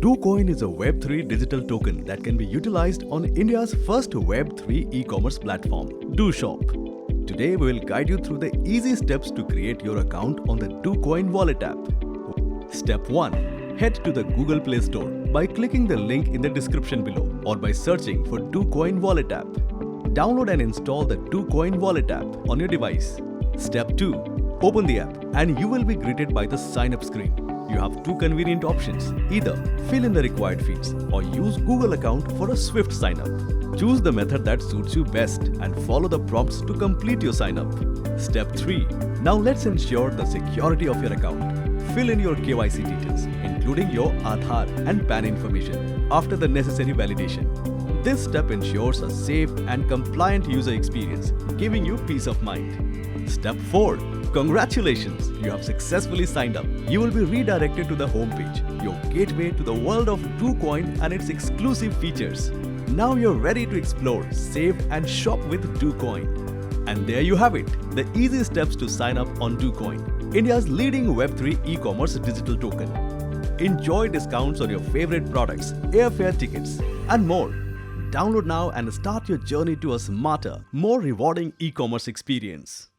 DoCoin is a Web3 digital token that can be utilized on India's first Web3 e-commerce platform, DoShop. Today we will guide you through the easy steps to create your account on the DoCoin wallet app. Step 1. Head to the Google Play Store by clicking the link in the description below or by searching for DoCoin wallet app. Download and install the DoCoin wallet app on your device. Step 2. Open the app and you will be greeted by the sign up screen. You have two convenient options. Either fill in the required fields or use Google account for a swift sign up. Choose the method that suits you best and follow the prompts to complete your sign up. Step 3. Now let's ensure the security of your account. Fill in your KYC details, including your Aadhaar and PAN information after the necessary validation. This step ensures a safe and compliant user experience, giving you peace of mind. Step 4. Congratulations! You have successfully signed up. You will be redirected to the homepage, your gateway to the world of DoCoin and its exclusive features. Now you're ready to explore, save and shop with DoCoin. And there you have it, the easy steps to sign up on DoCoin, India's leading Web3 e-commerce digital token. Enjoy discounts on your favorite products, airfare tickets, and more. Download now and start your journey to a smarter, more rewarding e-commerce experience.